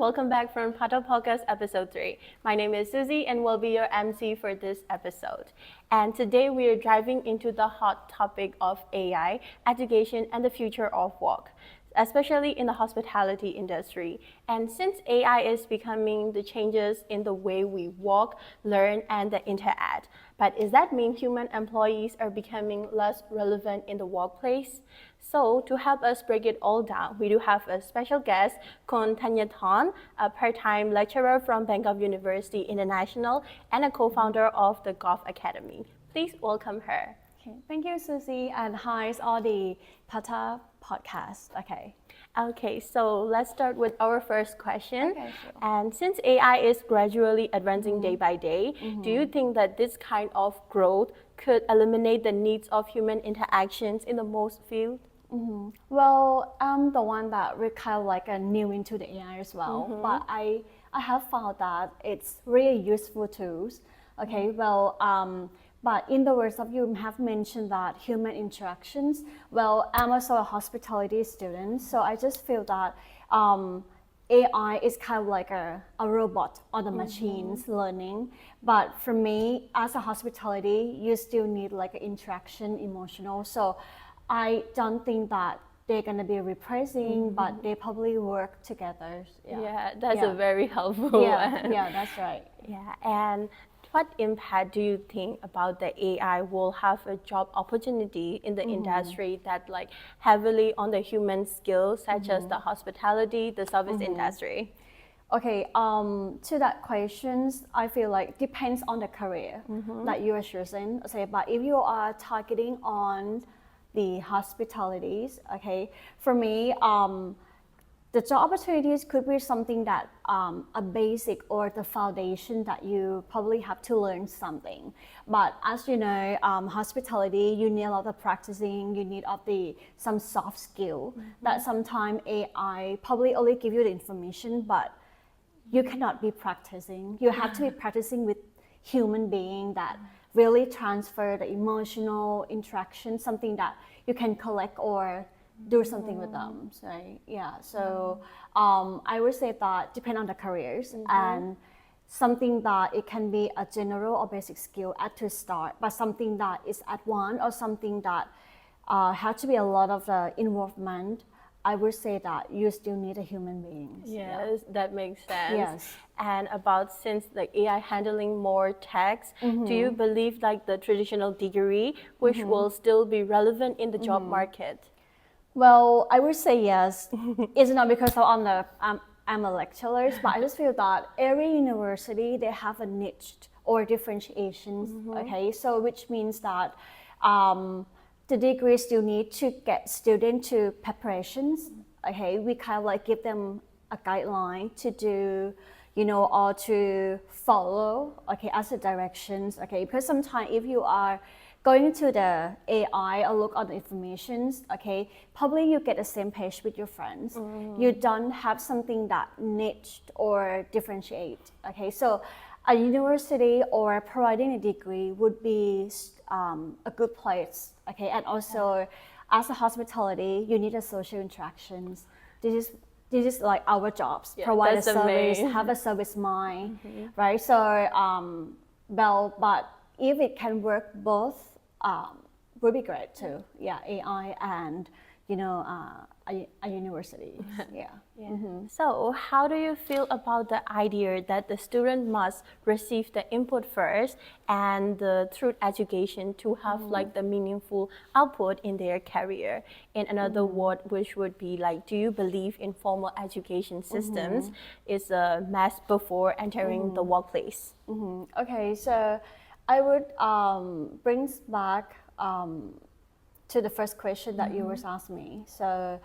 welcome back from Pato Podcast episode 3. My name is Suzy and will be your MC for this episode. And today we are diving into the hot topic of AI, education and the future of work, especially in the hospitality industry. And since AI is becoming the changes in the way we work, learn, and interact, but does that mean human employees are becoming less relevant in the workplace? So to help us break it all down, we do have a special guest, Tunyatorn, a part-time lecturer from Bangkok University International and a co-founder of the Golf Academy. Please welcome her. Okay, thank you, Suzy, and hi, all the Pata podcast. Okay, so let's start with our first question. Okay, sure. And since AI is gradually advancing day by day, do you think that this kind of growth could eliminate the needs of human interactions in the most field? Well, I'm the one that we're kind of like new into the AI as well, but I have found that it's really useful tools. Okay, but in the words of you have mentioned that human interactions. Well, I'm also a hospitality student, so I just feel that AI is kind of like a robot or the machines learning. But for me, as a hospitality, you still need like an interaction, emotional. So I don't think that they're going to be replacing, but they probably work together. Yeah, that's a very helpful one. Yeah, that's right. Yeah, and what impact do you think about the AI will have a job opportunity in the industry that like heavily on the human skills such as the hospitality, the service industry? Okay, to that questions, I feel like depends on the career that you are choosing. Okay, but if you are targeting on the hospitalities, okay, for me, the job opportunities could be something that a basic or the foundation that you probably have to learn something. But as you know, hospitality, you need a lot of practicing, you need some soft skill that sometimes AI probably only give you the information, but you cannot be practicing. You have to be practicing with human being that really transfer the emotional interaction, something that you can collect or do something with them. So yeah, so I would say that depend on the careers and something that it can be a general or basic skill at to start, but something that is advanced or something that has to be a lot of the involvement. I would say that you still need a human being. Yes, that makes sense. Yes. And about since like AI handling more text, do you believe like the traditional degree, which will still be relevant in the job market? Well, I would say yes. It's not because I'm a lecturer, but I just feel that every university, they have a niche or differentiations, okay? So which means that the degree still need to get students to preparations, okay? We kind of like give them a guideline to do, or to follow, okay, as the directions, okay? Because sometimes if you are going to the AI or look at the informations, okay, probably you get the same page with your friends. You don't have something that niched or differentiate, okay? So a university or providing a degree would be a good place, okay? And also, as a hospitality, you need a social interactions. This is like our jobs, provide a service, have a service mind, right? So, but if it can work both, would be great too. Yeah, AI and a university. Yeah. So how do you feel about the idea that the student must receive the input first and through education to have like the meaningful output in their career? In another word, which would be like, do you believe in formal education systems is a must before entering the workplace? Okay, so I would bring back to the first question that you was asking me. So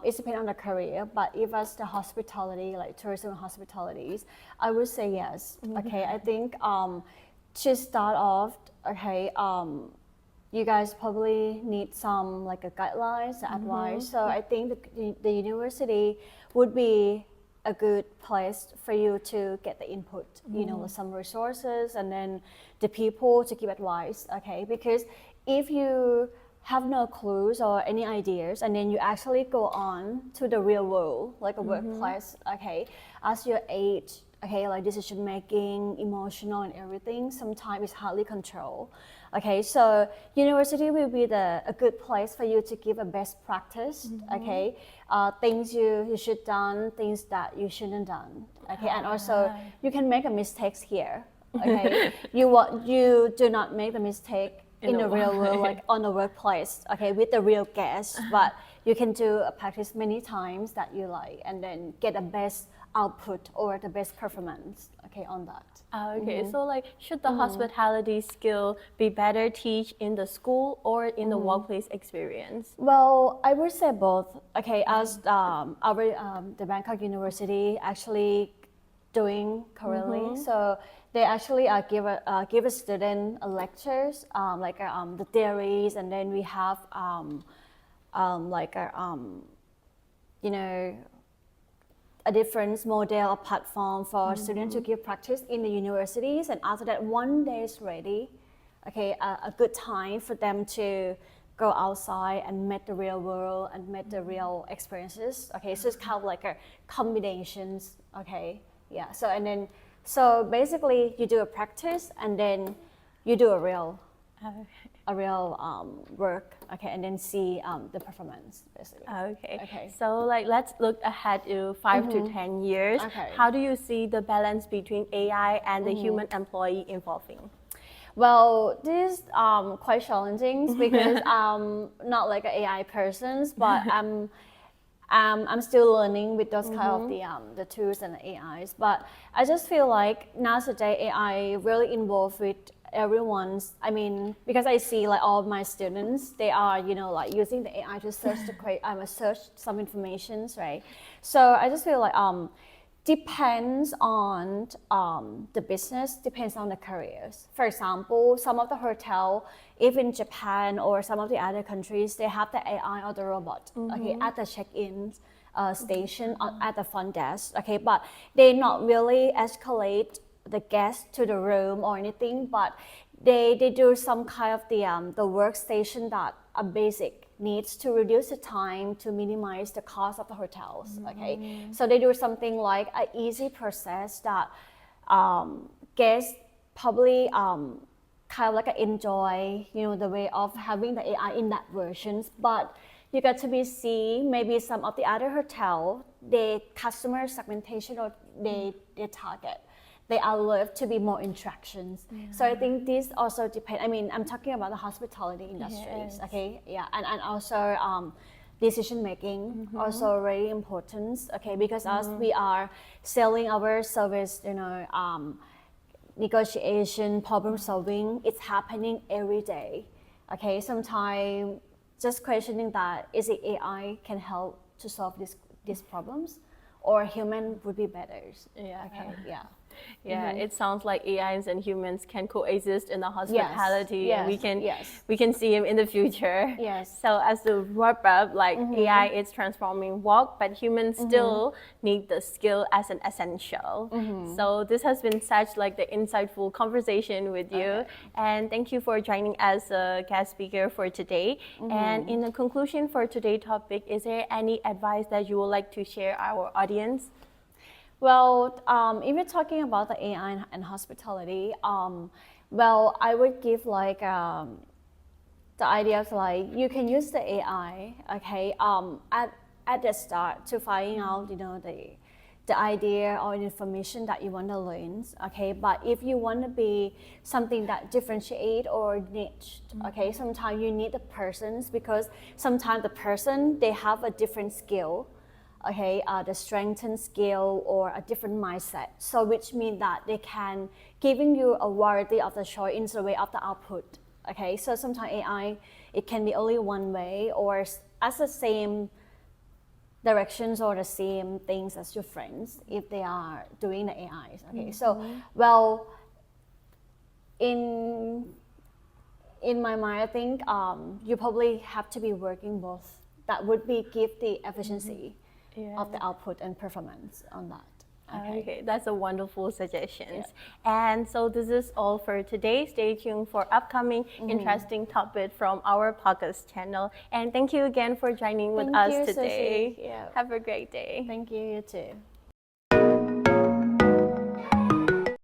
it depends on the career, but if it's the hospitality, like tourism and hospitalities, I would say yes. Okay, I think to start off, okay, you guys probably need some like a guidelines, advice. So I think the university would be a good place for you to get the input, some resources and then the people to give advice, okay? Because if you have no clues or any ideas and then you actually go on to the real world, like a workplace, okay? as you age, okay, like decision making, emotional and everything, sometimes it's hardly control. Okay, so university will be a good place for you to give a best practice, okay, things you should done, things that you shouldn't done, okay, and also you can make a mistakes here, okay. You do not make the mistake in the real world, like on the workplace, okay, with the real guests, but you can do a practice many times that you like, and then get the best output or the best performance, okay, on that. Okay, so like, should the hospitality skill be better teach in the school or in the workplace experience? Well, I would say both. Okay, as the Bangkok University actually doing currently, so they actually give a student lectures like the theories, and then we have like you know, a different model or platform for students to give practice in the universities, and after that, one day is ready, okay, a good time for them to go outside and meet the real world and meet the real experiences, okay, so it's kind of like a combinations, okay, yeah, so and then, so basically you do a practice and then you do a real work, okay, and then see the performance basically. Okay. So like, let's look ahead to 5 to 10 years. Okay. How do you see the balance between AI and the human employee evolving? Well, this is quite challenging because I'm not like an AI person, but I'm still learning with those kind of the tools and the AIs. But I just feel like nowadays AI really involved with everyone's, I mean, because I see like all of my students, they are, you know, like using the AI to search search some informations, right? So I just feel like depends on the business, depends on the careers. For example, some of the hotel, even Japan or some of the other countries, they have the AI or the robot, okay, at the check-in station, at the front desk, okay, but they not really escalate the guest to the room or anything, but they do some kind of the workstation that are basic needs to reduce the time to minimize the cost of the hotels, okay, so they do something like an easy process that guests probably kind of like enjoy, you know, the way of having the AI in that versions, but you got to be see maybe some of the other hotel, the customer segmentation or they target, they allow to be more interactions. So I think this also depends. I mean, I'm talking about the hospitality industries, okay? Yeah, and also decision making also very important, okay? Because as we are selling our service, you know, negotiation, problem solving, it's happening every day, okay? Sometimes just questioning that, is it AI can help to solve these problems, or human would be better? Yeah. Okay. Yeah. Yeah, it sounds like AIs and humans can coexist in the hospitality, and we can see him in the future. Yes. So as to wrap up, like AI is transforming work, but humans still need the skill as an essential. So this has been such like the insightful conversation with you, and thank you for joining as a guest speaker for today. And in the conclusion for today's topic, is there any advice that you would like to share our audience? Well, if you're talking about the AI and hospitality, well, I would give like the idea of like you can use the AI, okay, at the start to find out, you know, the idea or information that you want to learn, okay. But if you want to be something that differentiate or niche, okay, sometimes you need the persons, because sometimes the person they have a different skill. Okay, the strengthened skill or a different mindset. So which means that they can giving you a variety of the choice in the way of the output. Okay, so sometimes AI, it can be only one way or as the same directions or the same things as your friends if they are doing the AIs. Okay, so well, in my mind, I think you probably have to be working both. That would be give the efficiency of the output and performance on that. Okay, that's a wonderful suggestions. And so this is all for today. Stay tuned for upcoming interesting topic from our podcast channel. And thank you again for joining with us today. Suzy. Yeah. Have a great day. Thank you, you too.